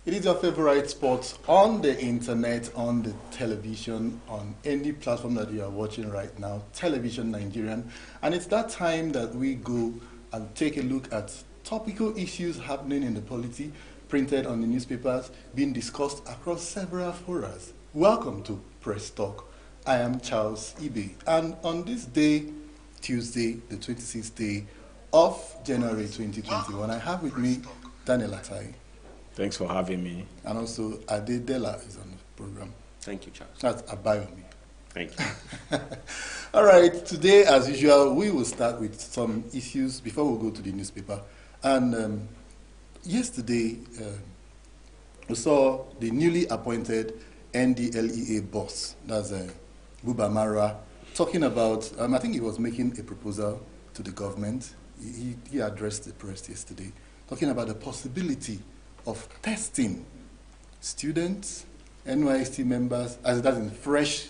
It is your favorite sport on the internet, on the television, on any platform that you are watching right now, Television Nigerian. And it's that time that we go and take a look at topical issues happening in the polity, printed on the newspapers, being discussed across several forums. Welcome to Press Talk. I am Charles Ibe, and on this day, Tuesday, the 26th day of January 2021, I have with me Daniel Atai. Thanks for having me. And also, Adedela is on the program. Thank you, Charles. That's Abayomi. Thank you. All right, today, as usual, we will start with some issues before we go to the newspaper. And yesterday, we saw the newly appointed NDLEA boss, that's Buba Marwa, talking about, I think he was making a proposal to the government. He addressed the press yesterday, talking about the possibility of testing students, NYST members, as that in fresh...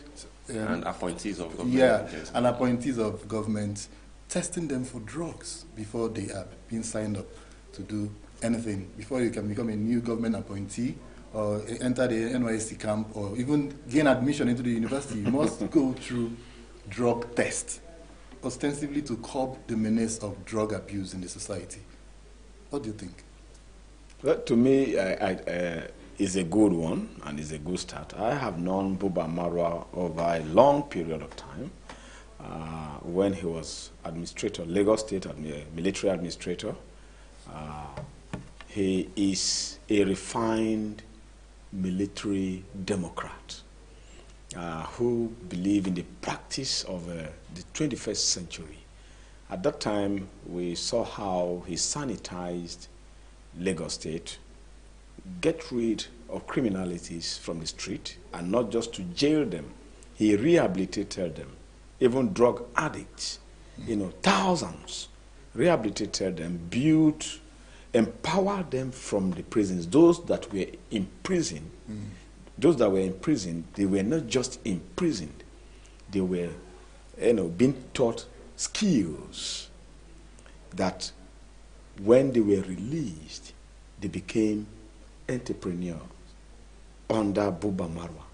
and appointees of government. Yeah, and appointees of government, testing them for drugs before they are being signed up to do anything, before you can become a new government appointee or enter the NYST camp or even gain admission into the university. You must go through drug test, ostensibly to curb the menace of drug abuse in the society. What do you think? Well, to me, it's a good one and it's a good start. I have known Buba Marwa over a long period of time. When he was administrator, Lagos State military administrator, he is a refined military democrat who believe in the practice of the 21st century. At that time, we saw how he sanitized Lagos State, get rid of criminalities from the street, and not just to jail them. He rehabilitated them, even drug addicts, thousands, rehabilitated them, built, empowered them from the prisons. Those that were in prison, they were not just imprisoned, they were, being taught skills that when they were released, they became entrepreneurs under Buba Marwa.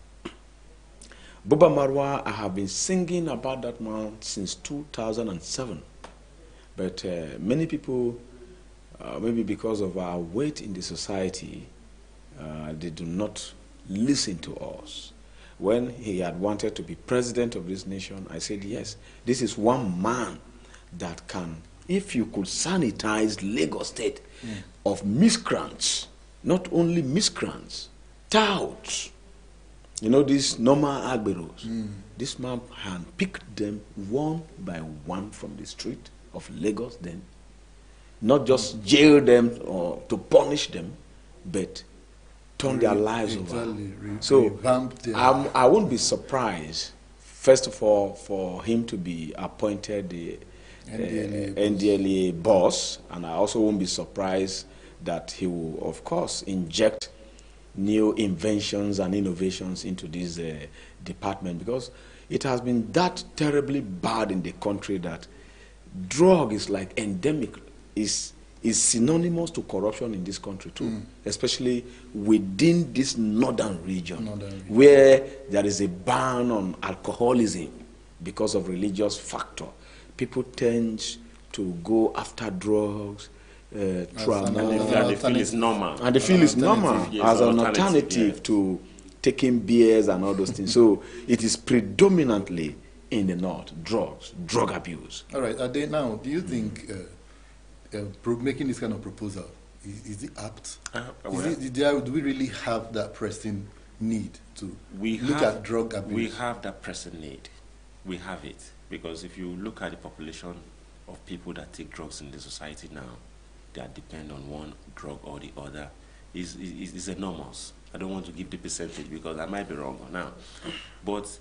Buba Marwa, I have been singing about that man since 2007. But many people, maybe because of our weight in the society, they do not listen to us. When he had wanted to be president of this nation, I said, yes, this is one man that can, if you could sanitize Lagos State of miscreants, not only miscreants, touts, these normal agberos, this man handpicked them one by one from the street of Lagos then, not just jail them or to punish them, but turn their lives over. So I won't be surprised, first of all, for him to be appointed the NDLEA boss, and I also won't be surprised that he will, of course, inject new inventions and innovations into this department, because it has been that terribly bad in the country that drug is like endemic, is synonymous to corruption in this country too, especially within this northern region, where there is a ban on alcoholism because of religious factor. People tend to go after drugs, they feel it's normal. And they feel it's normal as an alternative to taking beers and all those things. So it is predominantly in the north, drug abuse. All right, now, do you think making this kind of proposal, is it apt? Do we really have that pressing need to look at drug abuse? We have that pressing need. We have it. Because if you look at the population of people that take drugs in the society now, that depend on one drug or the other, is enormous. I don't want to give the percentage because I might be wrong now. But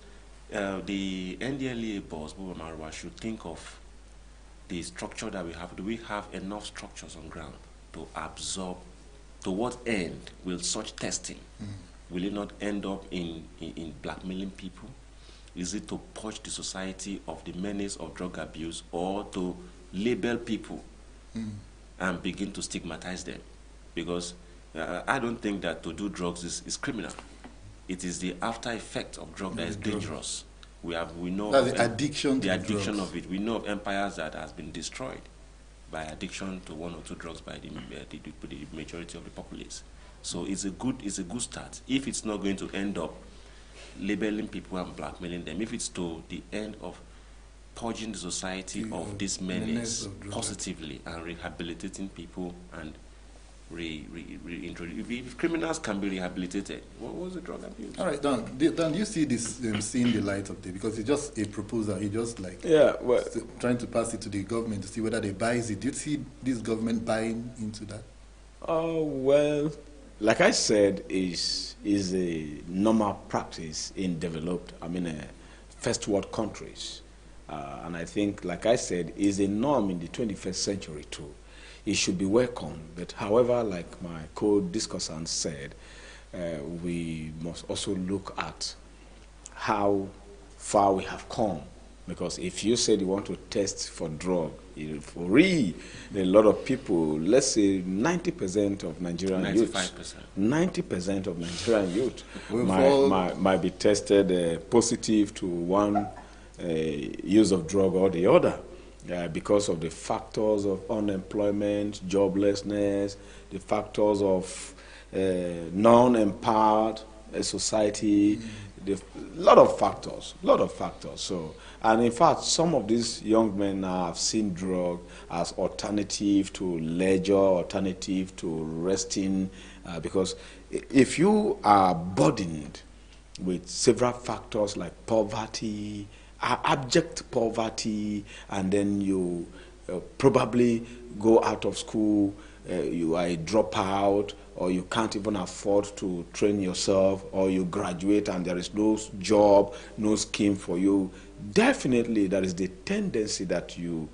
the NDLEA boss, Buba Marwa, should think of the structure that we have. Do we have enough structures on ground to absorb? To what end will such testing, will it not end up in blackmailing people? Is it to purge the society of the menace of drug abuse, or to label people and begin to stigmatize them? Because I don't think that to do drugs is criminal. It is the after effect of drug that is dangerous. We know that's the addiction to the addiction drugs. of it. We know of empires that has been destroyed by addiction to one or two drugs by the majority of the populace. So it's a good start. If it's not going to end up labeling people and blackmailing them, if it's to the end of purging the society of this menace positively and rehabilitating people and reintroduce. If criminals can be rehabilitated, what was the drug abuse? All right, Dan, you see this seeing the light of day, because it's just a proposal. He just like trying to pass it to the government to see whether they buy it. Do you see this government buying into that? Oh, well, like I said, is a normal practice in developed, first world countries. And I think, like I said, is a norm in the 21st century too. It should be welcomed. But however, like my co-discussant said, we must also look at how far we have come. Because if you said you want to test for drug, for real, a lot of people, let's say 90% of Nigerian youth, 90% of Nigerian youth might be tested positive to one use of drug or the other. Because of the factors of unemployment, joblessness, the factors of non-empowered society, a lot of factors. So, and in fact, some of these young men now have seen drug as alternative to leisure, alternative to resting, because if you are burdened with several factors like poverty, abject poverty, and then you probably go out of school, you are a dropout, or you can't even afford to train yourself, or you graduate and there is no job, no scheme for you, definitely there is the tendency that you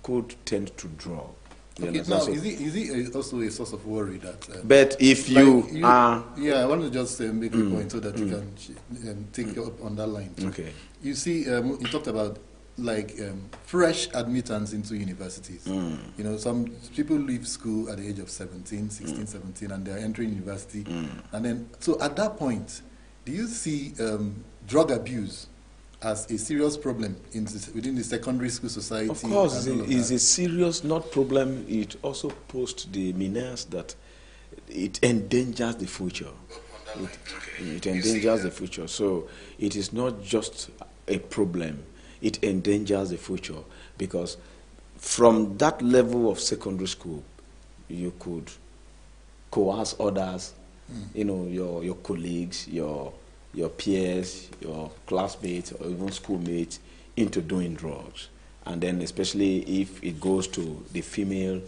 could tend to drug. Okay, now, is it also a source of worry that... but if you are... Yeah, I want to just make a point so that you can take you up on that line. Okay. You see, you talked about fresh admittance into universities. You know, some people leave school at the age of 16, 17, and they're entering university. And then, so at that point, do you see drug abuse as a serious problem within the secondary school society? Of course, it is a serious, not problem. It also posts the menace that it endangers the future. It endangers the future. So it is not just a problem. It endangers the future, because from that level of secondary school, you could coerce others, you know, your colleagues, your peers, your classmates, or even schoolmates into doing drugs. And then especially if it goes to the female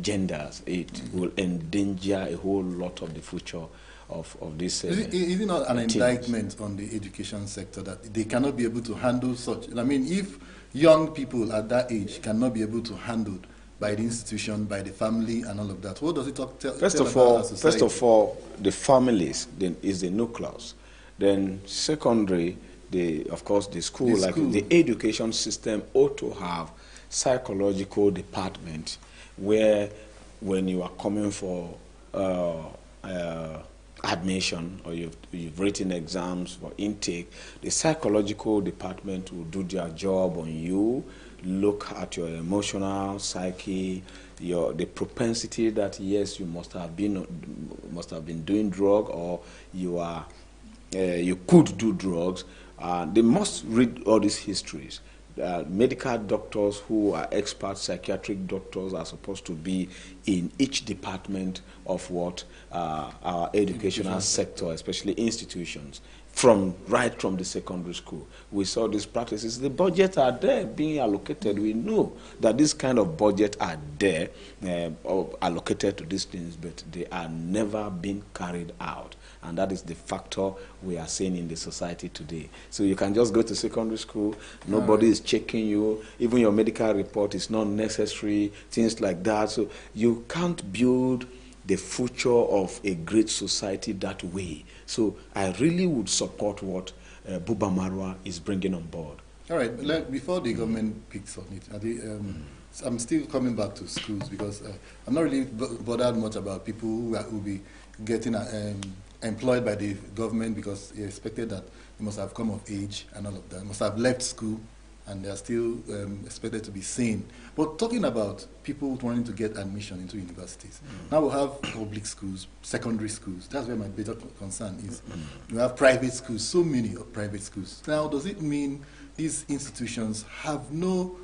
genders, it will endanger a whole lot of the future of this. Is it not an indictment on the education sector that they cannot be able to handle such? I mean, if young people at that age cannot be able to handle by the institution, by the family, and all of that, what does it tell First of all, the families is the nucleus. Then secondary, of course, the school, the education system ought to have psychological department where, when you are coming for admission, or you've written exams for intake, the psychological department will do their job on you, look at your emotional psyche, the propensity that yes, you must have been doing drug, or you could do drugs. They must read all these histories. Medical doctors who are expert psychiatric doctors are supposed to be in each department of what our educational sector, especially institutions, right from the secondary school. We saw these practices. The budgets are there being allocated. We know that this kind of budget are there allocated to these things, but they are never being carried out. And that is the factor we are seeing in the society today. So you can just go to secondary school, nobody is checking you, even your medical report is not necessary, things like that. So you can't build the future of a great society that way. So I really would support what Buba Marwa is bringing on board. All right, before the government picks on it, I'm still coming back to schools because I'm not really bothered much about people who will be getting employed by the government because it's expected that they must have come of age and all of that, must have left school, and they are still expected to be sane. But talking about people wanting to get admission into universities, now we have public schools, secondary schools. That's where my bigger concern is. We have private schools, so many of private schools. Now, does it mean these institutions have no,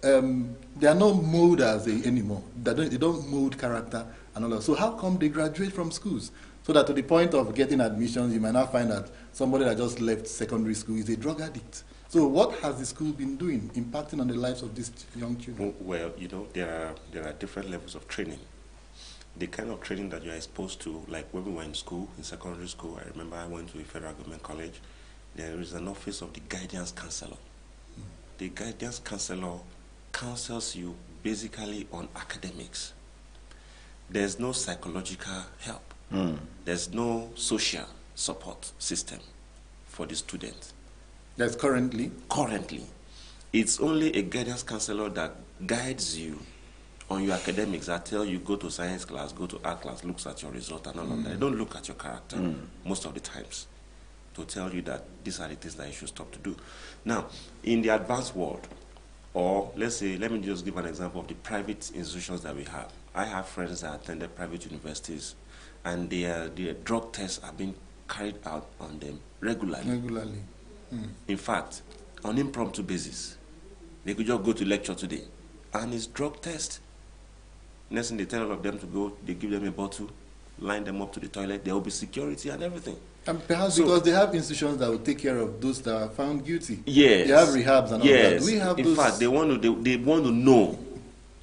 they are not molders anymore? They don't mold character and all that. So how come they graduate from schools? So that to the point of getting admissions, you might not find that somebody that just left secondary school is a drug addict. So what has the school been doing, impacting on the lives of these young children? Well, you know, there are different levels of training. The kind of training that you are exposed to, like when we were in school, in secondary school, I remember I went to a federal government college. There is an office of the guidance counselor. The guidance counselor counsels you basically on academics. There's no psychological help. There's no social support system for the student. That's currently? Currently. It's only a guidance counselor that guides you on your academics. I tell you, go to science class, go to art class, looks at your result and all of that. They don't look at your character most of the times to tell you that these are the things that you should stop to do. Now, in the advanced world, or let's say, let me just give an example of the private institutions that we have. I have friends that attended private universities, and their drug tests are being carried out on them regularly. In fact, on impromptu basis. They could just go to lecture today, and it's drug test. Next thing they tell all of them to go, they give them a bottle, line them up to the toilet, there will be security and everything. And perhaps because they have institutions that will take care of those that are found guilty. Yes. They have rehabs and all that. We have in fact, they want to know.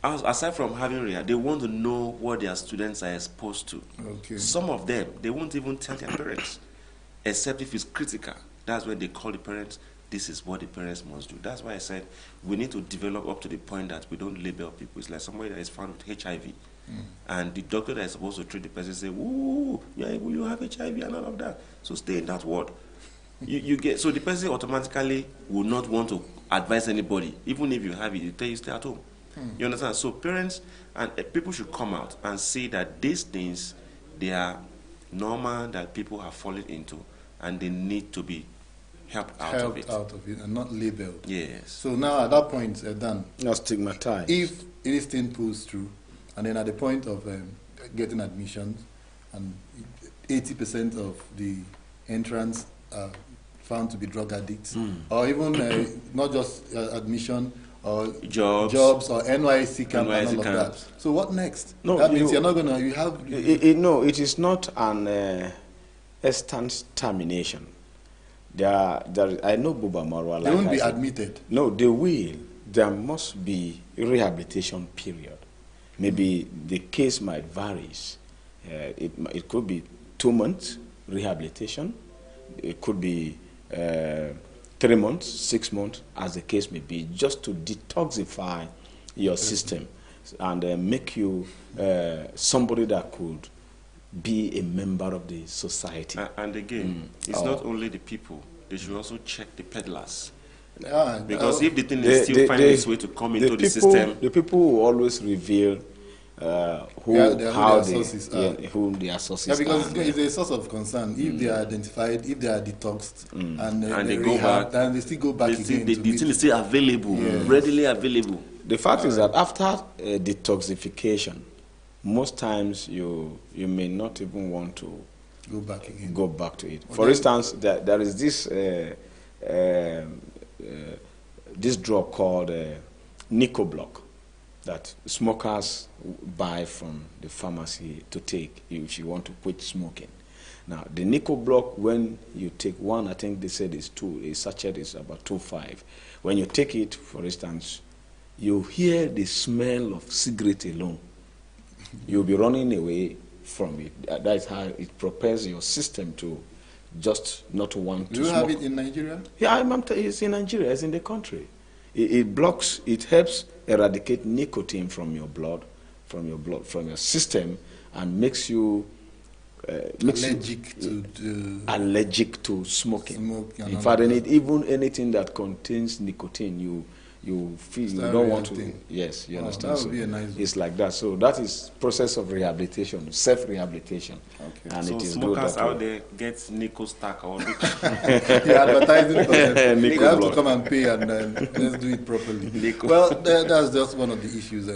Aside from having rehab, they want to know what their students are exposed to. Okay. Some of them, they won't even tell their parents, except if it's critical. That's when they call the parents. This is what the parents must do. That's why I said we need to develop up to the point that we don't label people. It's like somebody that is found with HIV, and the doctor that is supposed to treat the person say, "Ooh, you have HIV and all of that." So stay in that ward. You get, so the person automatically will not want to advise anybody, even if you have it. They tell you stay at home. You understand? So parents and people should come out and see that these things, they are normal, that people have fallen into, and they need to be helped out of it and not labeled. Yes. So now at that point, Dan, not stigmatized. If this thing pulls through, and then at the point of getting admissions, and 80% of the entrants are found to be drug addicts, or even not just admission, or jobs or NYC camp and all of that. So what next? No, that means you're not going to, you have... no, it is not an instant termination. I know Buba Marwa. They won't be admitted. No, they will. There must be a rehabilitation period. Maybe the case might vary. It could be 2 months rehabilitation. It could be 3 months, 6 months, as the case may be, just to detoxify your system and make you somebody that could be a member of the society. And again, it's not only the people. They should also check the peddlers. Because if the thing is still finding its way to come into the system... The people who always reveal who their sources are. Because it's a source of concern. If they are identified, if they are detoxed, and they go back, and they still go back again. The thing is still available, readily available. The fact is that after detoxification, most times you may not even want to go back to it. For instance, there is this this drug called Nicoblock that smokers buy from the pharmacy to take if you want to quit smoking. Now, the Nicoblock, when you take one, I think they said it's a sachet is about 2.5. When you take it, for instance, you hear the smell of cigarette alone. You'll be running away from it. That's how it prepares your system to just not want to smoke. Do you have it in Nigeria? Yeah, it's in Nigeria. It's in the country. It blocks. It helps eradicate nicotine from your blood, from your system, and makes you allergic to smoking. In fact, even anything that contains nicotine, you feel you Start don't want to. reacting. Yes, you Oh, understand. that would be a nice it's like that. So that is process of rehabilitation, self-rehabilitation. Okay. And So it is good smokers that out way. there get Nico Stack or You're advertising for them. Nico You have to block. come and pay, and then let's do it properly. Nico. Well, that's just one of the issues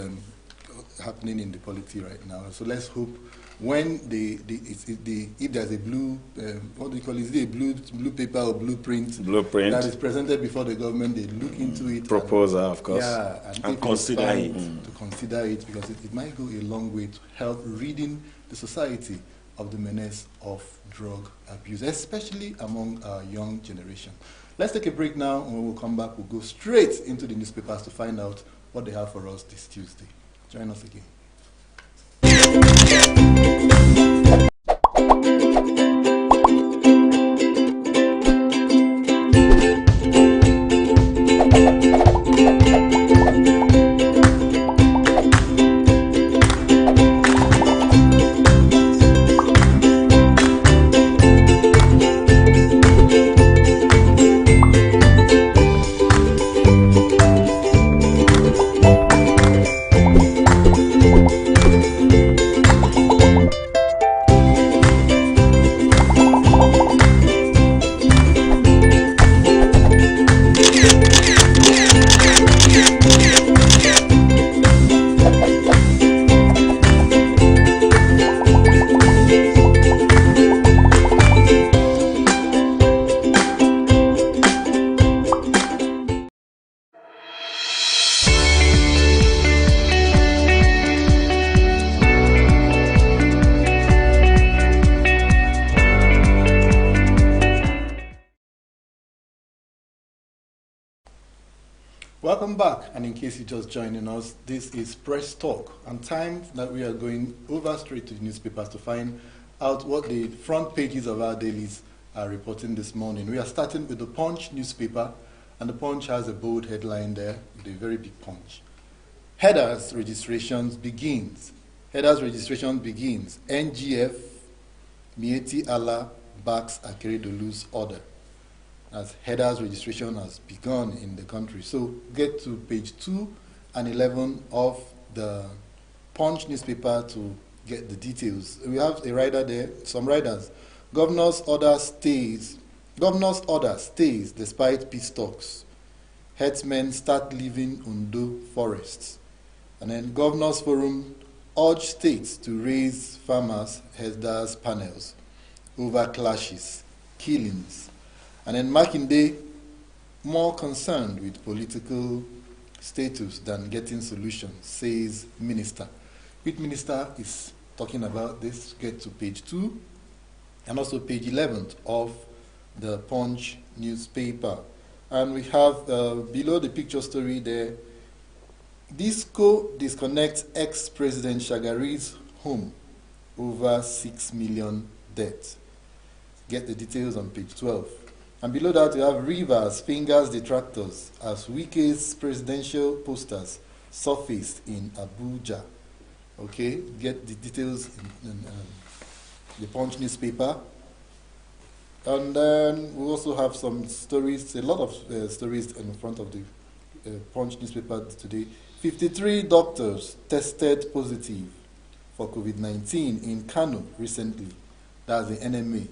happening in the polity right now. So let's hope when if there's a blue, what do you call it? Is it a blue paper or blueprint? Blueprint. That is presented before the government. They look into it. Proposal, of course. Yeah, And if it is consider fine, it. to consider it, because it might go a long way to help ridding the society of the menace of drug abuse, especially among our young generation. Let's take a break now, and when we'll come back, we'll go straight into the newspapers to find out what they have for us this Tuesday. Join us again. Welcome back, and in case you're just joining us, this is Press Talk, and time that we are going over straight to the newspapers to find out what the front pages of our dailies are reporting this morning. We are starting with the Punch newspaper, and the Punch has a bold headline there with a very big punch. Headers registrations begins. Headers registration begins. NGF Mieti Allah backs Akeredolu's order, as headers registration has begun in the country. So get to page 2 and 11 of the Punch newspaper to get the details. We have a rider there, some riders. Governor's order stays despite peace talks. Herdsmen start leaving Ondo forests. And then Governor's Forum urge states to raise farmers' herders panels over clashes, killings. And then Makinde, more concerned with political status than getting solutions, says minister. Which minister is talking about this? Get to page 2 and also page 11 of the Punch newspaper. And we have below the picture story there, Disco disconnects ex-President Shagari's home over 6 million debt. Get the details on page 12. And below that, we have Rivers fingers detractors as Wike's presidential posters surfaced in Abuja. Okay, get the details in the Punch newspaper. And then we also have some stories, a lot of stories in front of the Punch newspaper today. 53 doctors tested positive for COVID-19 in Kano recently. That's the NMA.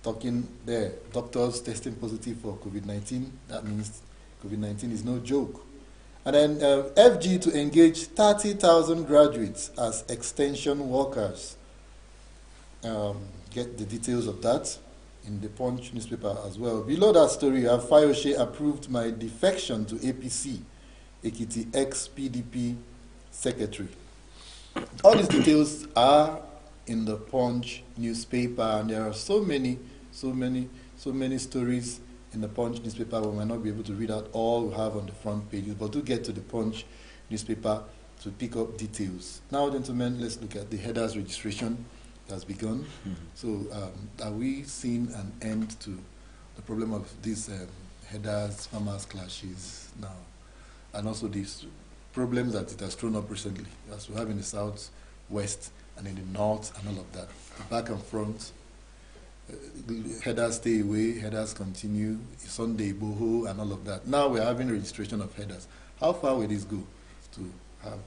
Talking there, doctors testing positive for COVID-19. That means COVID-19 is no joke. And then FG to engage 30,000 graduates as extension workers. Get the details of that in the Punch newspaper as well. Below that story, you have Fayose approved my defection to APC, Ekiti ex-PDP secretary. All these details are in the Punch newspaper, and there are so many stories in the Punch newspaper. We might not be able to read out all we have on the front pages, but do get to the Punch newspaper to pick up details. Now, gentlemen, let's look at the headers registration that has begun. So, are we seeing an end to the problem of these headers, farmers clashes now, and also these problems that it has thrown up recently, as we have in the south, west, and in the north, and all of that, the back and front headers stay away, headers continue, Sunday boho, and all of that. Now we're having registration of headers. How far will this go to have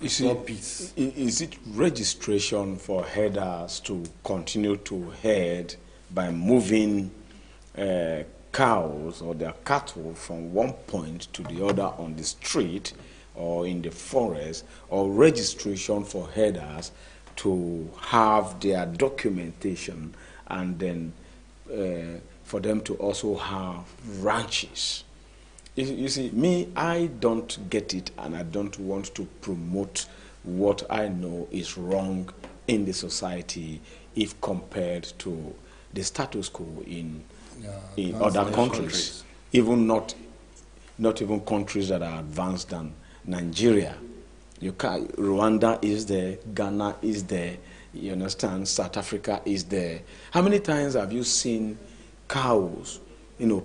you see, peace? Is it registration for headers to continue to head by moving cows or their cattle from one point to the other on the street or in the forest, or registration for headers to have their documentation and then for them to also have ranches? You see, me, I don't get it, and I don't want to promote what I know is wrong in the society if compared to the status quo in other countries, even not even countries that are advanced than Nigeria. Rwanda is there, Ghana is there, you understand, South Africa is there. How many times have you seen cows,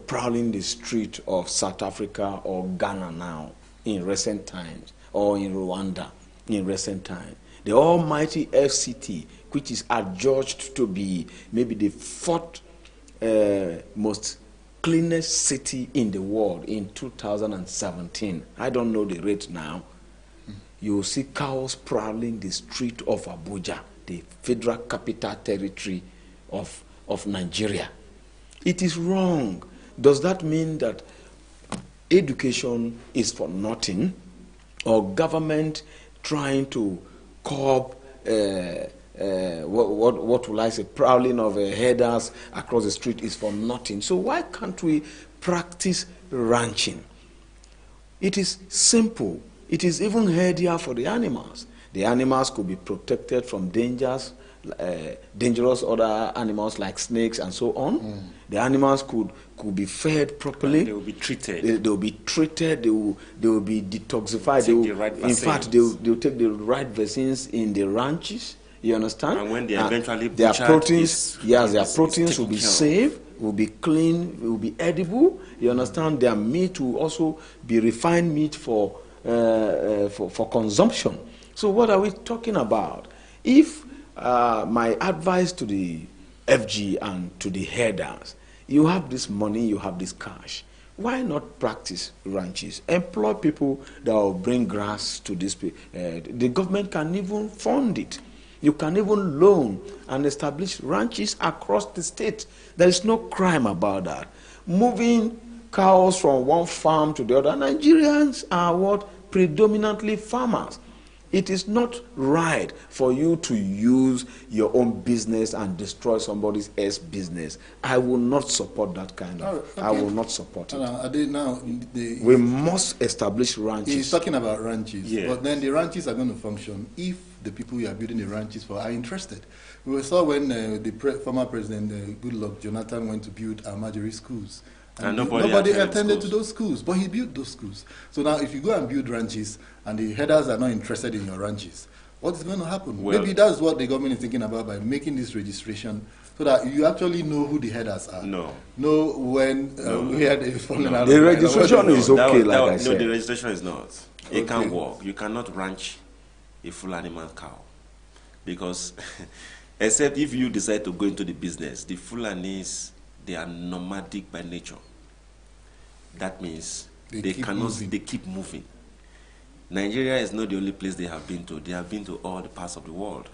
prowling the street of South Africa or Ghana now in recent times, or in Rwanda in recent times? The almighty FCT, which is adjudged to be maybe the fourth most cleanest city in the world in 2017. I don't know the rate now. You will see cows prowling the street of Abuja, the federal capital territory of Nigeria. It is wrong. Does that mean that education is for nothing, or government trying to curb what will I say, prowling of headers across the street is for nothing? So why can't we practice ranching? It is simple. It is even healthier for the animals. The animals could be protected from dangerous other animals like snakes and so on. The animals could be fed properly. They will be treated. They will be treated. They will be detoxified. In fact, they will take the right vaccines in the ranches. You understand? And when they eventually their butchered, proteins, their proteins will be safe, will be clean, will be edible. You understand? Their meat will also be refined meat for consumption. So what are we talking about? If my advice to the FG and to the headers, you have this money, you have this cash, why not practice ranches? Employ people that will bring grass to this. The government can even fund it. You can even loan and establish ranches across the state. There is no crime about that. Moving cows from one farm to the other. Nigerians are what? Predominantly farmers. It is not right for you to use your own business and destroy somebody else's business. I will not support that kind of. Okay. I will not support it. We must establish ranches. He's talking about ranches, yes. But then the ranches are going to function if the people you are building the ranches for are interested. We saw when the former president, Goodluck Jonathan, went to build Almajiri schools. And nobody attended to those schools, but he built those schools. So now if you go and build ranches and the headers are not interested in your ranches, what is going to happen? Well, maybe that's what the government is thinking about by making this registration, so that you actually know who the headers are. No. Know when where they're falling out. The registration is okay, like I said. No, the registration is not. It can't work. You cannot ranch a full animal cow. Because, except if you decide to go into the business, the Fulanis, they are nomadic by nature. That means they keep moving. Nigeria is not the only place they have been to. They have been to all the parts of the world.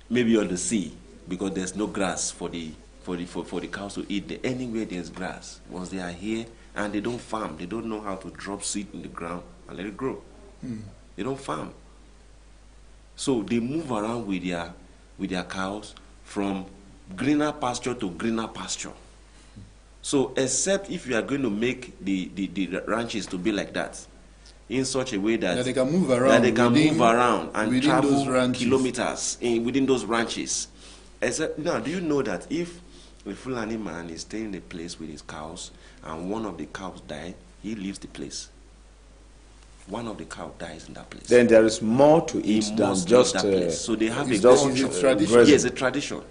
Maybe on the sea, because there's no grass for the cows to eat. Anywhere there's grass, once they are here, and they don't farm, they don't know how to drop seed in the ground and let it grow. They don't farm. So they move around with their cows from greener pasture to greener pasture. So except if you are going to make the ranches to be like that, in such a way that they can move around, and travel kilometers within those ranches. Except, now, do you know that if a Fulani man is staying in a place with his cows and one of the cows died, he leaves the place. One of the cows dies in that place. Then there is more to it than just that place. So they have a tradition. Yes, a tradition.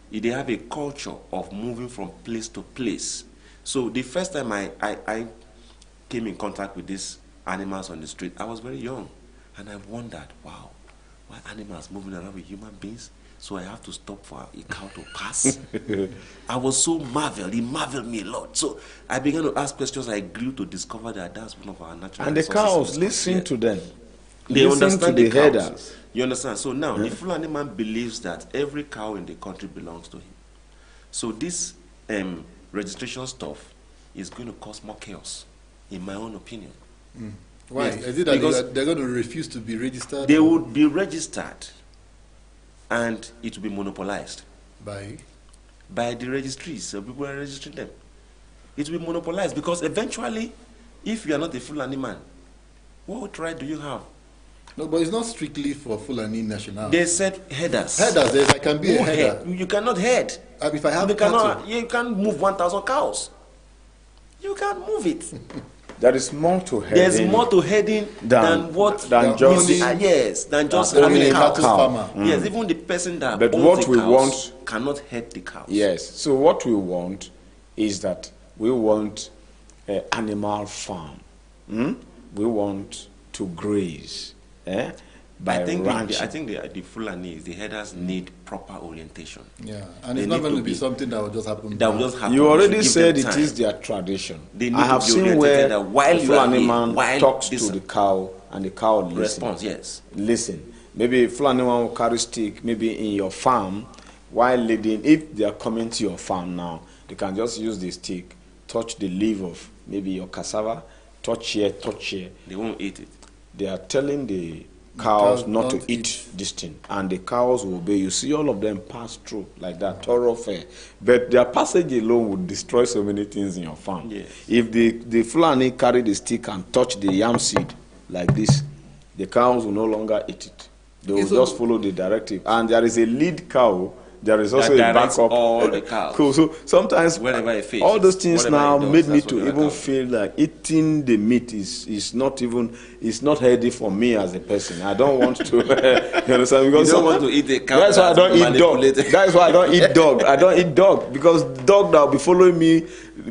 They have a culture of moving from place to place. So the first time I came in contact with these animals on the street, I was very young. And I wondered, wow, why animals moving around with human beings? So I have to stop for a cow to pass. I was so marveled. It marveled me a lot. So I began to ask questions. I grew to discover that that's one of our natural And the resources cows, in this listen country. to them. They Listen understand to the the cows. herders. You understand? So now, the Fulani man believes that every cow in the country belongs to him. So this registration stuff is going to cause more chaos, in my own opinion. Why? Yes, Is it that because they're going to refuse to be registered? they would be registered, and it will be monopolized by the registries. So people are registering them. It will be monopolized because eventually, if you are not a Fulani man, what right do you have? No, but it's not strictly for Fulani nationality. They said headers. Headers, yes, I can be a header. You cannot head. If I have You cattle, you can't move 1,000 cows. You can't move it. There is more to heading. There's more to heading than just owning having a cows. cattle farmer. Yes, even the person that But owns what the we cows want- cannot head the cows. Yes. So what we want is that we want an animal farm. We want to graze by ranching. I think the Fulanis, the headers need proper orientation. yeah, and They it's not need going to to be be- something that will just happen. That will just happen. You We already should give said them it time. is their tradition. They need I to have be seen oriented where that while the you are Fulani here, man while talks this- to the cow and the cow listens. Response, yes. Listen, maybe Fulani man will carry stick maybe in your farm while leading. If they are coming to your farm now, they can just use the stick, touch the leaf of maybe your cassava, touch here, touch here. They won't eat it. They are telling the cows cows not to don't eat eat. this thing, and the cows will obey. You see all of them pass through like that, thoroughfare. But their passage alone would destroy so many things in your farm. Yes. If the Fulani carry the stick and touch the yam seed like this, the cows will no longer eat it. They will Okay, so- just follow the directive. And there is a lead cow. There is also a directs backup. all the cows. Cool. So sometimes Wherever it faces, all those things whatever now it does, made me that's what to the even cow feel like eating the meat is not even, it's not healthy for me as a person. I don't want to. You understand? You Because don't want to eat a cow. that's why I don't eat dog. manipulated. That's why I don't eat dog. I don't eat dog because dog that will be following me,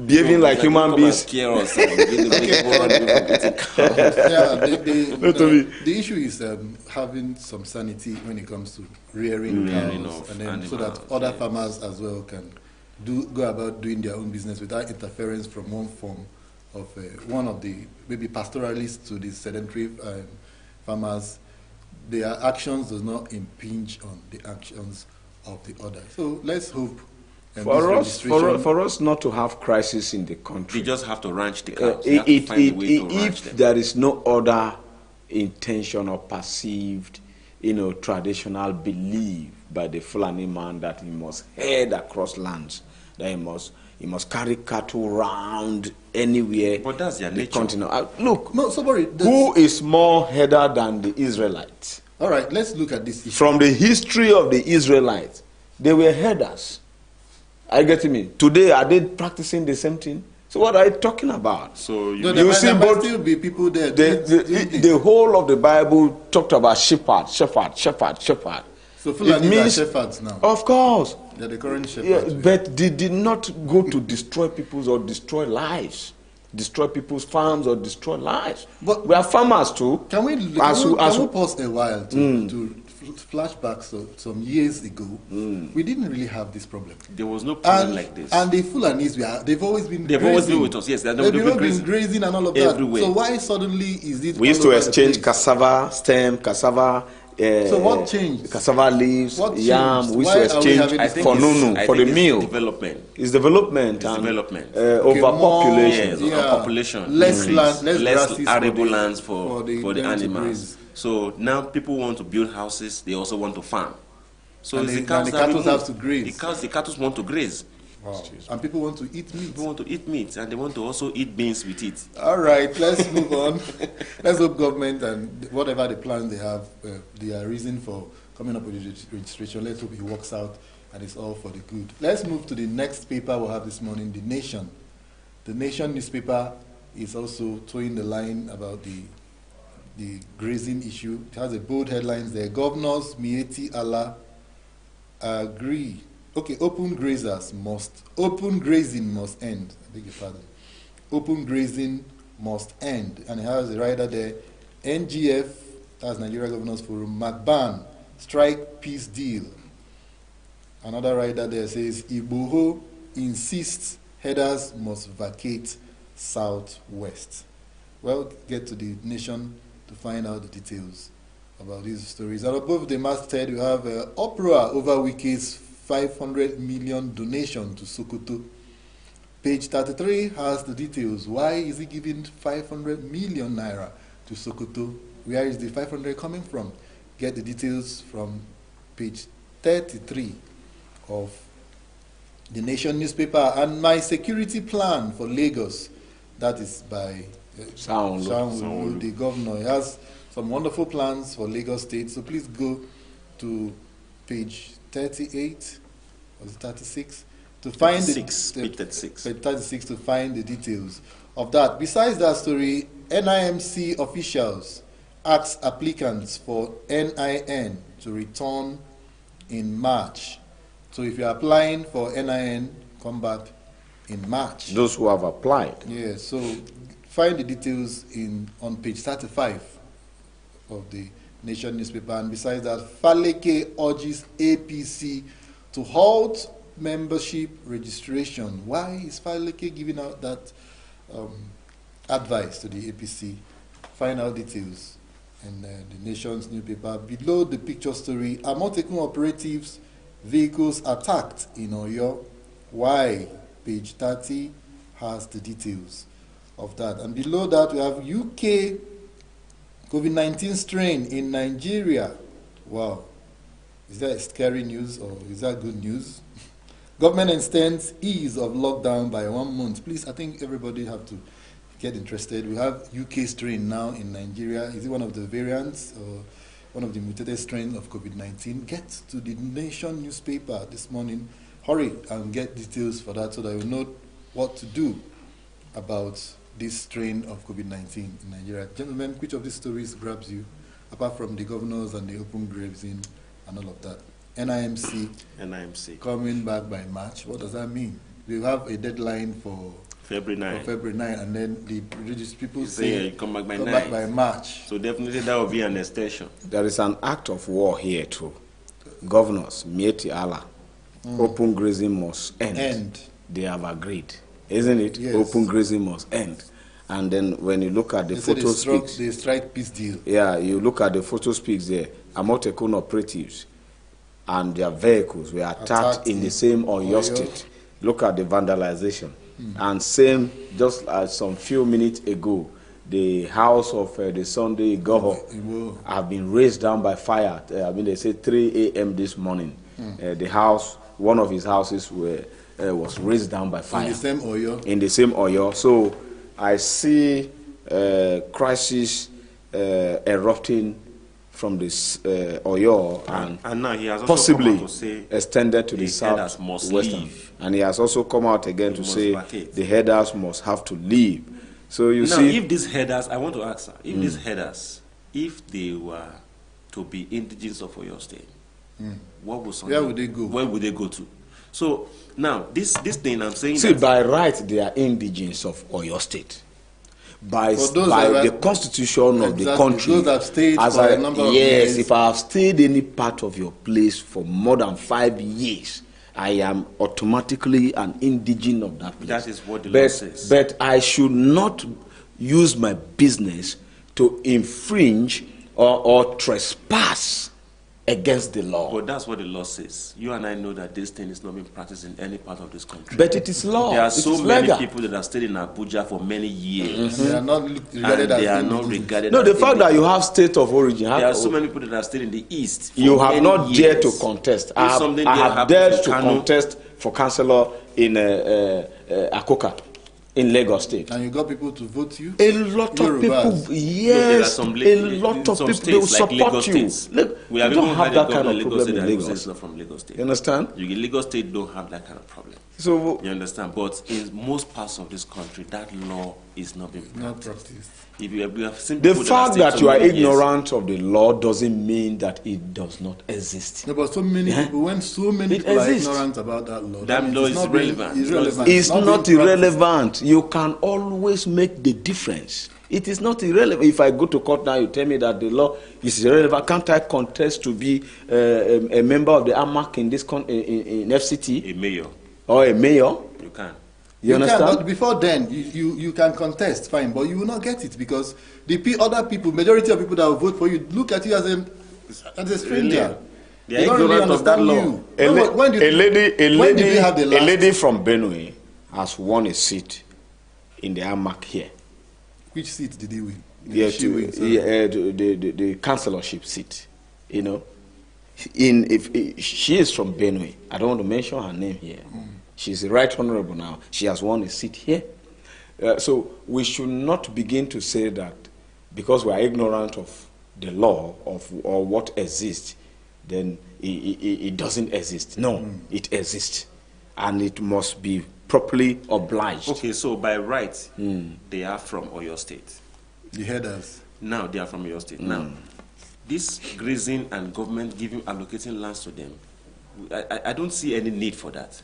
behaving like human beings. Care us and begin to make people run away from eating cows. Yeah, Not to me. the issue is having some sanity when it comes to rearing Rearing cows, of and then so that animals, other yes. farmers as well can go about doing their own business without interference from one form of one of the maybe pastoralists to the sedentary farmers. Their actions does not impinge on the actions of the other. So let's hope. For us not to have crisis in the country. They just have to ranch the cows. They have to find a way to ranch if them. there is no other intention or perceived, traditional belief by the Fulani man that he must head across lands, that he must carry cattle round anywhere. But that's their the nature. continent. Look, No, so sorry. who is more header than the Israelites? All right, let's look at this issue. From the history of the Israelites, they were headers. Are you getting me? Today, are they practicing the same thing? So what are you talking about? So No, you, there You might, see there might both- still be people there. The whole of the Bible talked about shepherd. So Fulani it means- are shepherds now. Of course. They're the current Yeah, shepherds. but they did not go to destroy people's or destroy lives. Destroy people's farms or destroy lives. But- We are farmers too. Can we As we- pause a while to flashback some years ago? We didn't really have this problem. there was no problem And, like this. and the Fulanis, they've always been They've grazing. always been with us, yes, they've They've been always grazing. been grazing and all of that. Everywhere. So why suddenly is it We used all to over the exchange place? cassava stem, cassava. So what changed? Cassava leaves, What yam. changed? We used Why to are we exchange having this for problem? nunu, I for the think it's meal. development. It's development. It's and, development. Overpopulation. Yes, population. Less increase. land, less grasses arable for the- lands for the them to animals. graze. So now people want to build houses. They also want to farm. So And it's the- the cows and the that cattle we move. have to graze. The cattle want to graze. Wow. And people want to eat meat. People want to eat meat, and they want to also eat beans with it. All right, let's move on. Let's hope government and whatever the plans they have, their reason for coming up with the registration, let's hope it works out and it's all for the good. Let's move to the next paper we'll have this morning, The Nation. The Nation newspaper is also towing the line about the grazing issue. It has a bold headlines there. Governors Mieti Allah agree. Okay, open grazing must end. I beg your pardon. Open grazing must end. And it has a rider there. NGF That's Nigeria Governors Forum. McBan, strike peace deal. Another writer there says, Igboho insists headers must vacate southwest. Well, get to the Nation to find out the details about these stories. And above the masthead, we have uproar over Wike's 500 million donation to Sokoto. Page 33 has the details. Why is he giving 500 million naira to Sokoto? Where is the 500 coming from? Get the details from page 33 of the Nation newspaper. And my security plan for Lagos, that is by Sanwo-Olu, the governor. He has some wonderful plans for Lagos State. So please go to page 38 or 36 to find 36. Page 36 to find the details of that. Besides that story, NIMC officials ask applicants for NIN to return in March. So if you're applying for NIN, come back in March. Those who have applied. Yeah, so find the details on page 35 of the Nation newspaper. And besides that, Faleke urges APC to halt membership registration. Why is Faleke giving out that advice to the APC? Find out details in the Nation's newspaper. Below the picture story, Amotekun operatives vehicles attacked in Oyo. Why? Page 30 has the details of that. And below that, we have UK COVID-19 strain in Nigeria. Wow. Is that scary news or is that good news? Government extends ease of lockdown by 1 month. Please, I think everybody have to get interested. We have UK strain now in Nigeria. Is it one of the variants or one of the mutated strains of COVID-19? Get to the Nation newspaper this morning. Hurry and get details for that so that you know what to do about this strain of COVID-19 in Nigeria. Gentlemen, which of these stories grabs you, apart from the governors and the open graves in and all of that? NIMC coming back by March. What does that mean? We have a deadline for February 9, and then the religious people say come back by March. So definitely that will be an extension. There is an act of war here too. Governors, Mieti Allah, open grazing must end. They have agreed, isn't it? Yes. Open grazing must end. And then when you look at the photo speaks, they strike peace deal. Yeah, you look at the photo speaks there. Amotekun operatives and their vehicles were attacked in the same Oyo state. Look at the vandalization. And same, just as some few minutes ago, the house of the Sunday Igboho have been razed down by fire. They say 3 a.m. this morning. The house, one of his houses was razed down by fire. In the same Oyo? In the same Oyo. So I see crisis erupting from this Oyo and now he has also possibly come out to say extended to the south western. And he has also come out again to say the headers must have to leave. So you see, if these headers, I want to ask, if these headers, if they were to be indigenous of Oyo State, where would they go? Where would they go to? So now this thing I'm saying. See, by right they are indigenous of Oyo State. By the constitution of the country, those have stayed for a number of years. If I have stayed any part of your place for more than 5 years, I am automatically an indigene of that place. That is what the law says. But I should not use my business to infringe or trespass against the law. But that's what the law says. You and I know that this thing is not being practiced in any part of this country. But it is law. There are so many people that have stayed in Abuja for many years. They are not regarded No, the fact that you have state of origin. There are so many people that have stayed in the East. You have not dared to contest. I have dared to contest for councillor in Akoka, in Lagos State. And you got people to vote you? A lot of people, yes, a lot of people, they will support you. Look, we don't have that kind of problem in Lagos. Not from Lagos State. You understand? Lagos State don't have that kind of problem. So you understand? But in most parts of this country, that law is not being practiced. If you have seen the fact that you are ignorant of the law doesn't mean that it does not exist. No, but so many people, when so many people are ignorant about that law, that law is irrelevant. It's not irrelevant. You can always make the difference It is not irrelevant. If I go to court now, you tell me that the law is irrelevant. Can't I contest to be a member of the AMAC in this in FCT? A mayor. Or a mayor? You can. You understand? Can, but before then, you can contest, fine, but you will not get it because the other people, majority of people that will vote for you, look at you as a stranger. They are ignorant of that law. A lady from Benue has won a seat in the AMAC here. Which seat did he win? Yeah, the councillorship seat. You know, if she is from Benue, I don't want to mention her name here. She's the right honorable now. She has won a seat here. So we should not begin to say that because we are ignorant of the law or what exists, then it doesn't exist. No, it exists, and it must be properly obliged. Okay, so by right, they are from Oyo State. The headers. Now they are from Oyo State. Now, this grazing and government allocating lands to them, I don't see any need for that.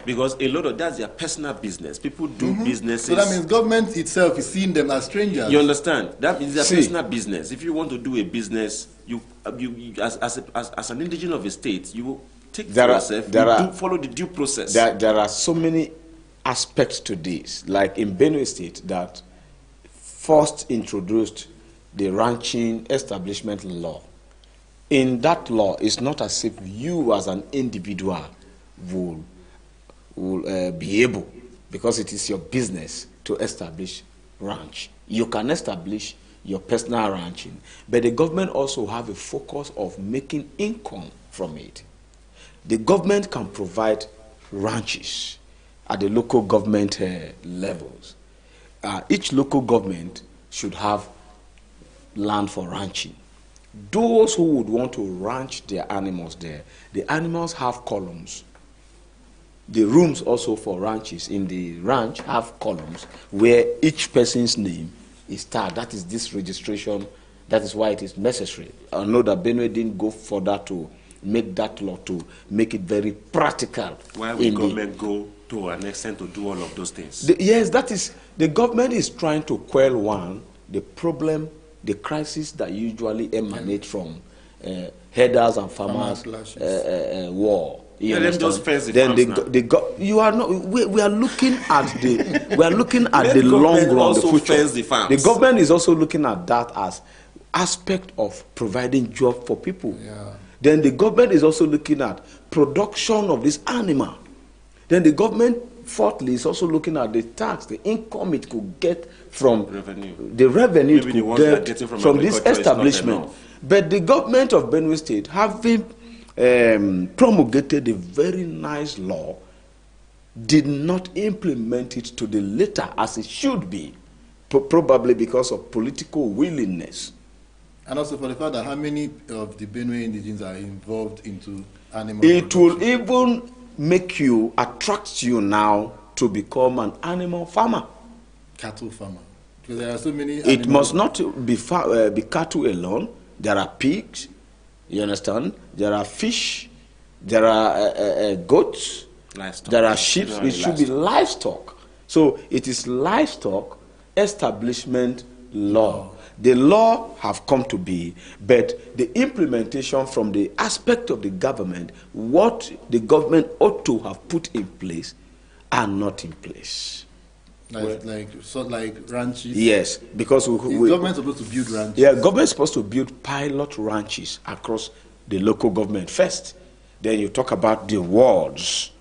Because a lot of that's their personal business. People do businesses. So that means government itself is seeing them as strangers. You understand? That means their personal business. If you want to do a business, you as an indigenous of a state, you take for yourself. Follow the due process. There are so many aspects to this. Like in Benue State, that first introduced the ranching establishment law. In that law, it's not as if you as an individual will be able, because it is your business to establish ranch. You can establish your personal ranching, but the government also have a focus of making income from it. The government can provide ranches at the local government levels. Each local government should have land for ranching. Those who would want to ranch their animals there, the animals have columns. The rooms also for ranches in the ranch have columns where each person's name is tagged. That is this registration. That is why it is necessary. I know that Benue didn't go further to make that law to make it very practical. Why would government go to an extent to do all of those things? Yes, that is, the government is trying to quell the problem, the crisis that usually emanate from herders and farmers war. Yeah, them just fence the then you are not. We are looking at the long run, the future. The government is also looking at that as aspect of providing job for people. Yeah. Then the government is also looking at production of this animal. Then the government, fourthly, is also looking at the tax, the income it could get from the revenue it could get from this establishment. But the government of Benue State, having promulgated a very nice law, did not implement it to the letter as it should be, probably because of political willingness. And also for the fact that how many of the Benue indigenes are involved into animal It production. will even make you, attract you now to become an animal farmer. Cattle farmer. Because there are so many It must not be cattle alone. There are pigs, you understand? There are fish, there are goats, Livestock. there are sheep. It should be livestock. So it is livestock establishment law. The law have come to be, but the implementation from the aspect of the government, what the government ought to have put in place, are not in place. Like ranches. Yes, because the government is supposed to build ranches. Yeah, government is supposed to build pilot ranches across the local government first. Then you talk about the wards.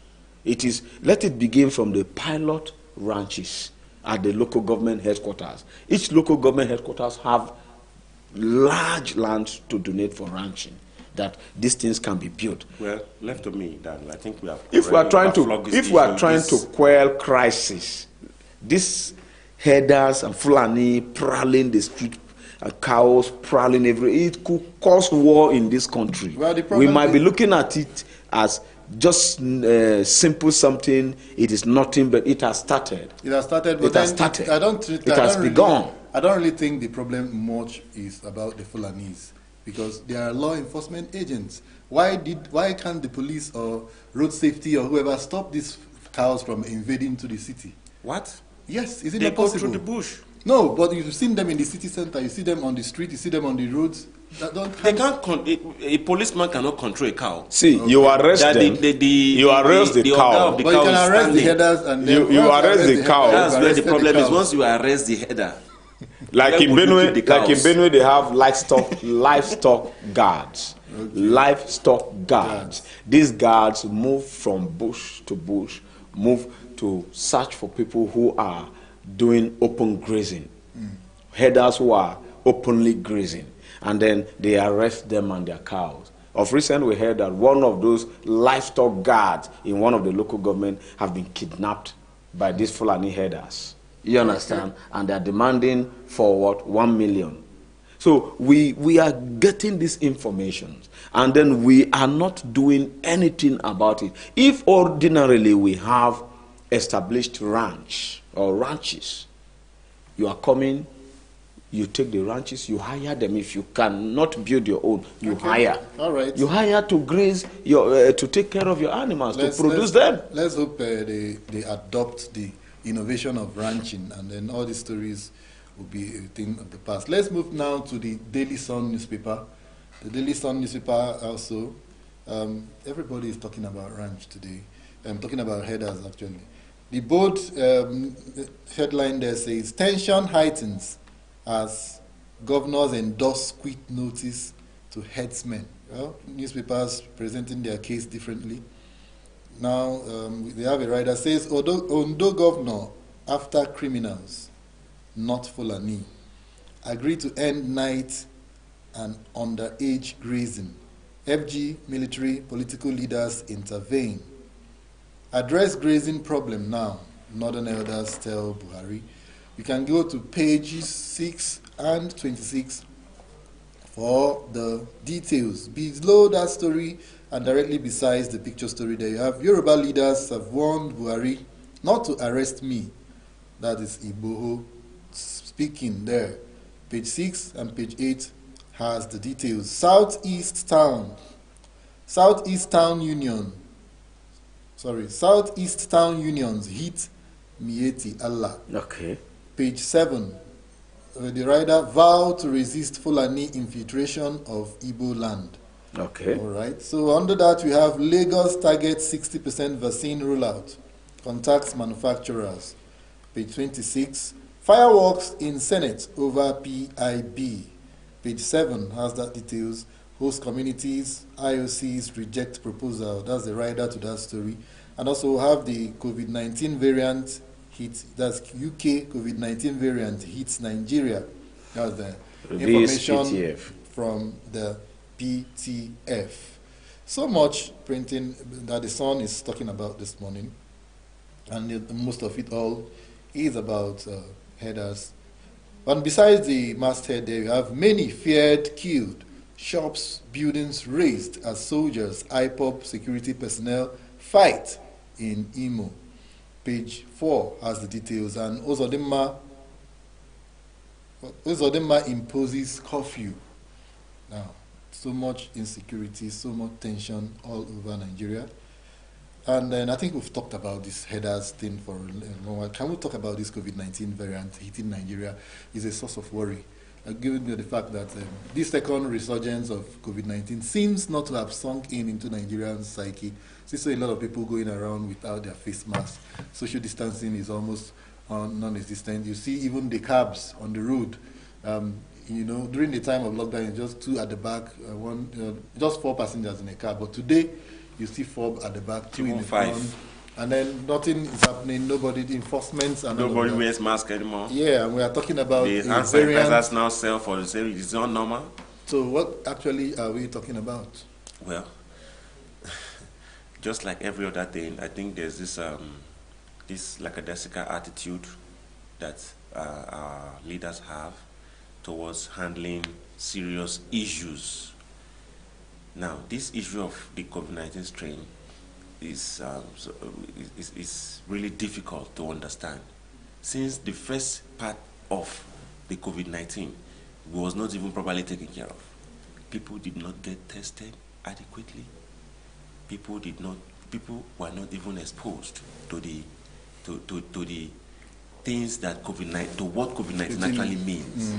Let it begin from the pilot ranches at the local government headquarters. Each local government headquarters have large lands to donate for ranching, that these things can be built. Well, left to me, Dan, I think we have. If we are trying to quell crisis, these herders and Fulani prowling the street, cows prowling it could cause war in this country. Well, we might be looking at it as just simple something. It is nothing, but it has started. It has started. It has started. It has begun. I don't really think the problem much is about the Fulanis, because they are law enforcement agents. Why can't the police or road safety or whoever stop these cows from invading to the city? What? Yes, is it They not go possible? through the bush. No, but you've seen them in the city center, you see them on the street, you see them on the roads. They can't. A policeman cannot control a cow. See, you arrest them. You arrest the cow. But you can arrest the headers and then you arrest the cow. That's where the problem is. Once you arrest the header, like in Benue, they have livestock guards. Okay. Livestock guards. These guards move from bush to bush, move to search for people who are doing open grazing, headers who are openly grazing, and then they arrest them and their cows. Of recent, we heard that one of those livestock guards in one of the local government have been kidnapped by these Fulani headers. You understand? And they're demanding for what? 1 million. So we are getting this information, and then we are not doing anything about it. If ordinarily we have established ranch or ranches, you are coming, you take the ranches, you hire them. If you cannot build your own, you hire. All right. You hire to graze your, to take care of your animals, to produce them. Let's hope they adopt the innovation of ranching, and then all these stories will be a thing of the past. Let's move now to the Daily Sun newspaper. The Daily Sun newspaper also, everybody is talking about ranch today. I'm talking about headers actually. The bold headline there says, tension heightens as governors endorse quit notice to headsmen. Well, newspapers presenting their case differently. Now, they have a writer says, Ondo governor after criminals, not Fulani, agreed to end night and underage grazing. FG, military, political leaders intervene. Address grazing problem now, Northern elders tell Buhari. You can go to pages 6 and 26 for the details. Below that story and directly besides the picture story there, you have Yoruba leaders have warned Buhari not to arrest me. That is Igboho speaking there. Page 6 and page 8 has the details. Southeast Town Unions hit Mieti Allah. Okay. Page 7, the rider vow to resist Fulani infiltration of Igbo land. Okay. All right. So under that, we have Lagos targets 60% vaccine rollout. Contacts manufacturers. Page 26, fireworks in Senate over PIB. Page 7 has that details. Host communities, IOCs reject proposal. That's the rider to that story. And also have the COVID-19 variant hit, that's UK COVID-19 variant hits Nigeria. That's the information PTF. from the PTF. So much printing that the Sun is talking about this morning, and most of it all is about headers. And besides the masthead there, you have many feared killed, shops, buildings razed as soldiers, IPOB security personnel fight in Imo. Page 4 has the details, and Uzodinma imposes curfew. Now, so much insecurity, so much tension all over Nigeria. And then I think we've talked about this headers thing for a long while. Can we talk about this COVID-19 variant hitting Nigeria is a source of worry, given the fact that this second resurgence of COVID-19 seems not to have sunk into Nigerian psyche. So a lot of people going around without their face masks. Social distancing is almost non-existent. You see even the cabs on the road. During the time of lockdown, it's just 2 at the back, just 4 passengers in a car. But today, you see 4 at the back, 2 in the front, and then nothing is happening. Nobody enforcements, and nobody wears mask anymore. Yeah, and we are talking about the hand sanitizers now sell for the same. It's not normal. So what actually are we talking about? Well, just like every other thing, I think there's this lackadaisical attitude that our leaders have towards handling serious issues. Now, this issue of the COVID-19 strain is really difficult to understand. Since the first part of the COVID-19 was not even properly taken care of, people did not get tested adequately. People were not even exposed to the things that COVID-19, to what COVID-19 actually means.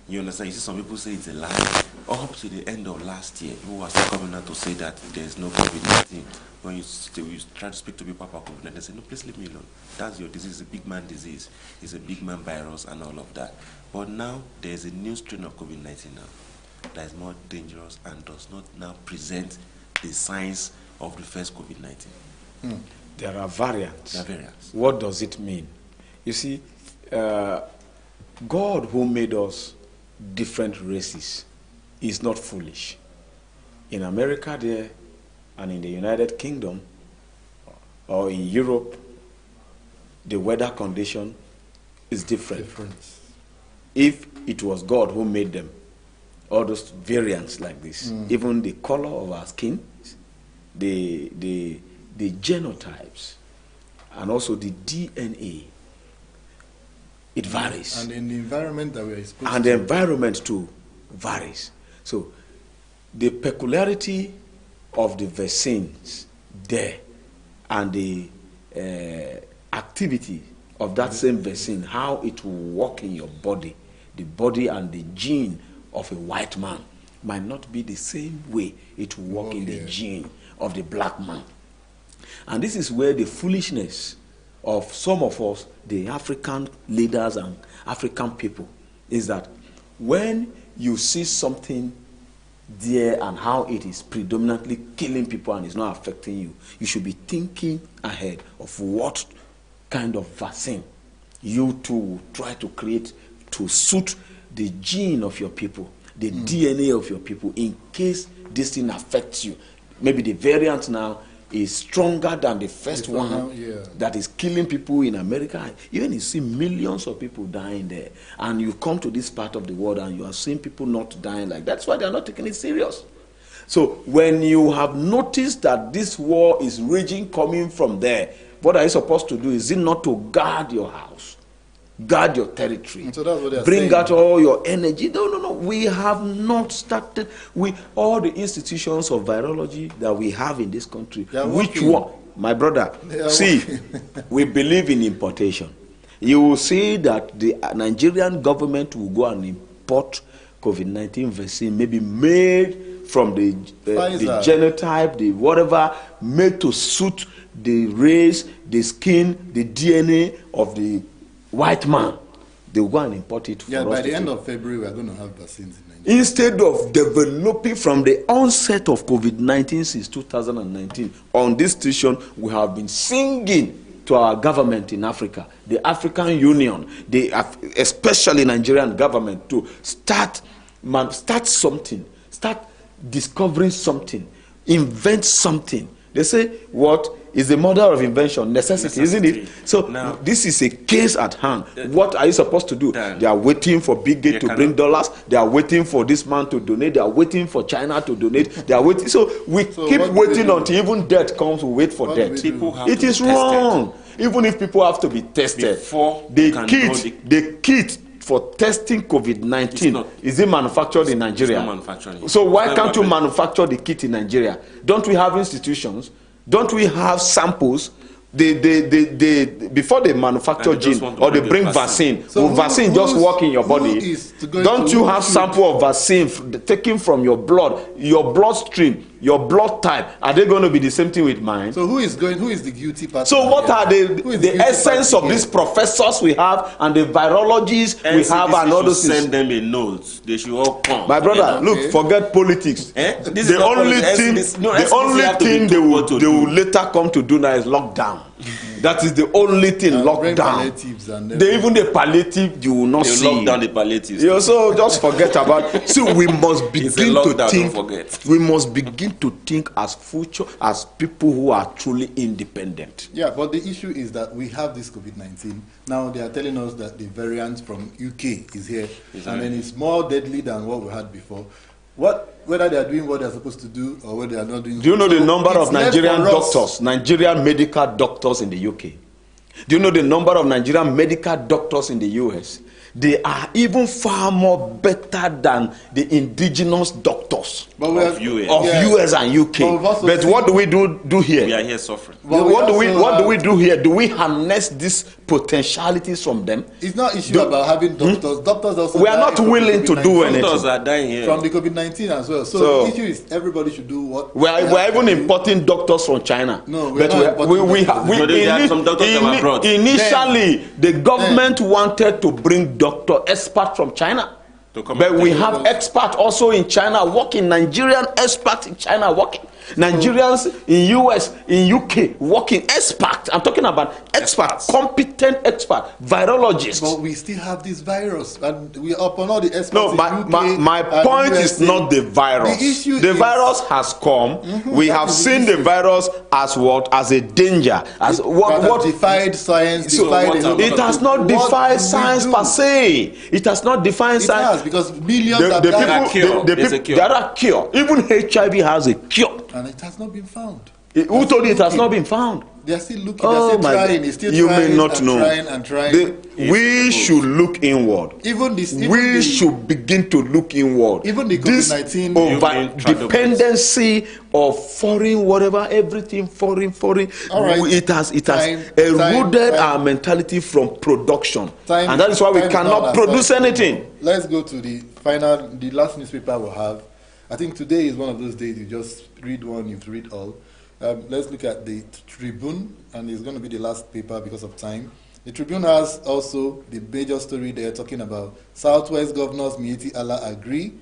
You understand? You see some people say it's a lie. Up to the end of last year, who was coming out to say that there's no COVID-19. When you try to speak to people about COVID-19, they say, no, please leave me alone. That's your disease, it's a big man disease. It's a big man virus and all of that. But now, there's a new strain of COVID-19 now that is more dangerous and does not now present the signs of the first COVID-19. There are variants. There are variants. What does it mean? You see, God who made us different races is not foolish. In America there, and in the United Kingdom, or in Europe, the weather condition is different. If it was God who made them, all those variants like this, even the color of our skin, the genotypes, and also the DNA, it varies. And in the environment that we are exposed to. And the environment too varies. So the peculiarity of the vaccines there and the activity of that same vaccine, how it will work in your body, the body and the gene of a white man might not be the same way it will work in the gene of the black man. And this is where the foolishness of some of us, the African leaders and African people, is that when you see something there and how it is predominantly killing people and is not affecting you, you should be thinking ahead of what kind of vaccine you too will try to create to suit the gene of your people, the DNA of your people, in case this thing affects you. Maybe the variant now is stronger than the first one that is killing people in America. Even you see millions of people dying there, and you come to this part of the world and you are seeing people not dying like that. That's why they are not taking it serious. So when you have noticed that this war is raging coming from there, what are you supposed to do? Is it not to guard your house? Guard your territory. So that's what they're Bring saying. out all your energy. No. We have not started. All the institutions of virology that we have in this country, which one? My brother, see, we believe in importation. You will see that the Nigerian government will go and import COVID-19 vaccine, maybe made from the genotype, the whatever, made to suit the race, the skin, the DNA of the white man. They will go and import it for us. By the end of February, we are going to have vaccines in Nigeria. Instead of developing from the onset of COVID-19 since 2019, on this station, we have been singing to our government in Africa, the African Union, especially Nigerian government, to start something, start discovering something, invent something. They say, what is the mother of invention? Necessity, isn't it? So now, this is a case at hand. What are you supposed to do? They are waiting for Big Gate to bring dollars. They are waiting for this man to donate. They are waiting for China to donate. They are waiting. So we keep waiting until even death comes. We wait for death. It is wrong. Even if people have to be tested, the kit for testing COVID-19 is it manufactured in Nigeria? So why can't you manufacture the kit in Nigeria? Don't we have institutions? Don't we have samples? Before they manufacture gene or they bring vaccine, will vaccine just work in your body? Don't you have sample of vaccine taken from your blood, your bloodstream, your blood type? Are they going to be the same thing with mine? So who is the guilty party? So what are the essence of these professors we have and the virologists we have and all those things? Send them a note. They should all come. My brother, look, forget politics. The only thing they will later come to do now is lockdown. That is the only thing, lockdown. Even the palliative, you will not see. Lock down the palliatives. So just forget about it. So we must begin to think. We must begin to think as people who are truly independent. Yeah, but the issue is that we have this COVID-19. Now they are telling us that the variant from UK is here, and then it's more deadly than what we had before. Whether they are doing what they are supposed to do or whether they are not doing. Do you know the number of Nigerian doctors, Nigerian medical doctors in the UK? Do you know the number of Nigerian medical doctors in the US? They are even far more better than the indigenous doctors of US and UK. But what do we do here? We are here suffering. What do we do here? Do we harness this potentialities from them. It's not issue about having doctors. Doctors also. We are not willing to do anything. Doctors are dying here from the COVID-19 as well. So the issue is everybody should do what. We're even importing doctors from China. No, we're not importing initially, the government wanted to bring experts from China. But we have experts also in China working, Nigerian experts in China working, Nigerians in US, in UK working, experts. I'm talking about experts, competent experts, virologists. But we still have this virus, and we are upon all the experts. No, my point is not the virus. The virus has come. We have seen the virus as what? As a danger. As what defied science. It has not defied science per se. It has not defined science. Because millions there are cure. Even HIV has a cure. And it has not been found. Who told you it has not been found? They are still looking. They are still trying. It's still you trying may not know. Trying. We should look inward. We should begin to look inward. Even the COVID-19 over dependency of foreign, whatever, everything foreign. All right. It has eroded our mentality from production, and that is why we cannot produce anything. Let's go to the last newspaper we'll have. I think today is one of those days you just read one, you read all. Let's look at the Tribune, and it's going to be the last paper because of time. The Tribune has also the major story there talking about Southwest Governors Miyetti Allah agree,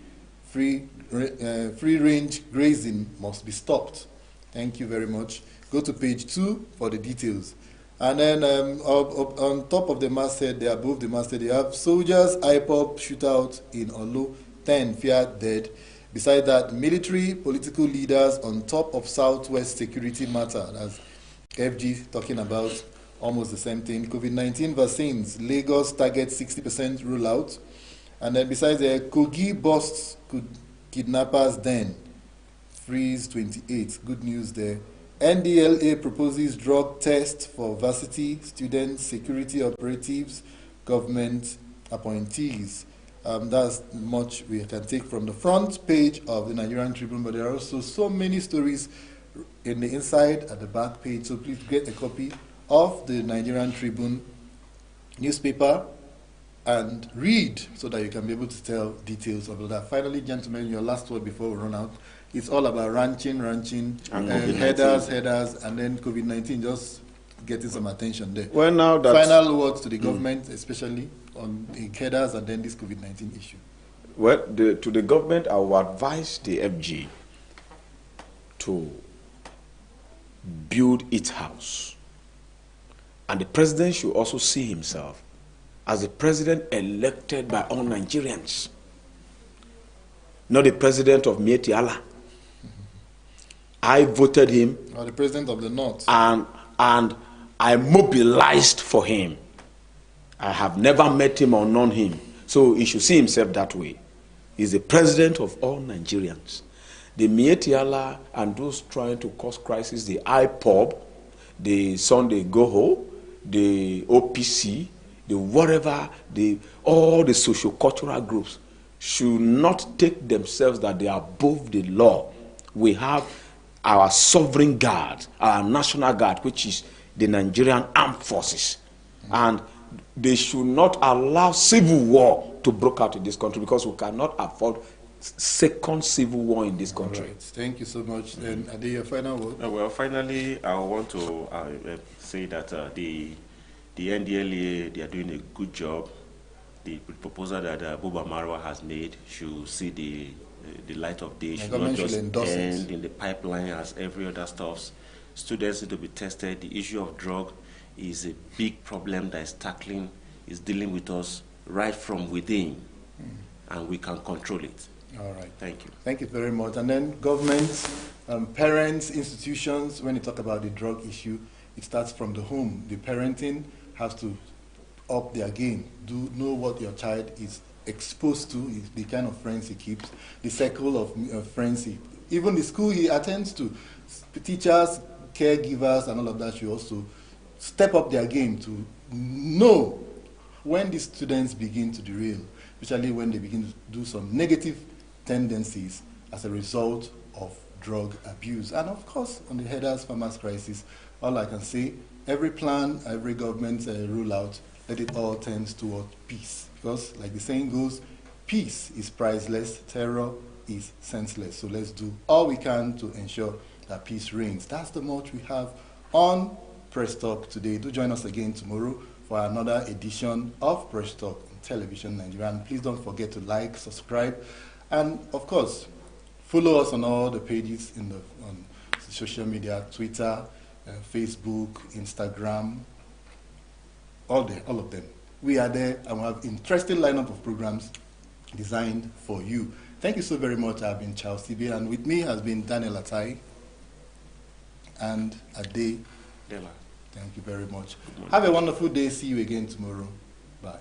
free-range grazing must be stopped. Thank you very much. Go to page 2 for the details. And then on top of the masthead, there above the masthead, you have soldiers IPOB shootout in Olo, 10 feared dead. Besides that, military, political leaders on top of Southwest security matter. That's FG talking about almost the same thing. COVID-19 vaccines, Lagos target 60% rollout. And then besides that, Kogi busts kidnappers den, freeze 28. Good news there. NDLA proposes drug test for varsity students, security operatives, government appointees. That's much we can take from the front page of the Nigerian Tribune, but there are also so many stories in the inside at the back page, so please get a copy of the Nigerian Tribune newspaper and read so that you can be able to tell details of that. Finally, gentlemen, your last word before we run out. It's all about ranching, and headers, and then COVID-19 just getting some attention there. Well, now that final words to the government, especially on the headers and then this COVID-19 issue. Well, to the government, I will advise the FG to build its house. And the president should also see himself as the president elected by all Nigerians, not the president of Miyetti Allah. I voted him. Or the president of the North. And I mobilized for him. I have never met him or known him. So he should see himself that way. He's the president of all Nigerians. The Miyetti Allah and those trying to cause crisis, the IPOB, the Sunday Goho, the OPC, the whatever, all the socio-cultural groups should not take themselves that they are above the law. We have our sovereign guard, our national guard, which is the Nigerian Armed Forces. And they should not allow civil war to break out in this country, because we cannot afford second civil war in this country. Right. Thank you so much. And Ade, your final word? Well, finally, I want to say that the NDLA, they are doing a good job. The proposal that Buba Marwa has made should see the light of day, should not just end in the pipeline as every other stuff. Students need to be tested. The issue of drug is a big problem that is dealing with us right from within, and we can control it. All right. Thank you. Thank you very much. And then governments, parents, institutions, when you talk about the drug issue, it starts from the home. The parenting has to up their game. Know what your child is exposed to, the kind of friends he keeps, the circle of friends, even the school he attends to. Teachers, caregivers, and all of that should also step up their game to know when the students begin to derail, especially when they begin to do some negative tendencies as a result of drug abuse. And of course, on the headers farmers crisis, all I can say, every plan, every government rollout, let it all tend toward peace. Because, like the saying goes, peace is priceless, terror is senseless. So let's do all we can to ensure that peace reigns. That's the much we have on Press Talk today. Do join us again tomorrow for another edition of Press Talk on Television Nigeria. And please don't forget to like, subscribe, and of course, follow us on all the pages on social media, Twitter, Facebook, Instagram, all of them. We are there, and we have interesting lineup of programs designed for you. Thank you so very much. I've been Charles TV, and with me has been Daniel Atai and Ade. Dela. Thank you very much. Have a wonderful day. See you again tomorrow. Bye.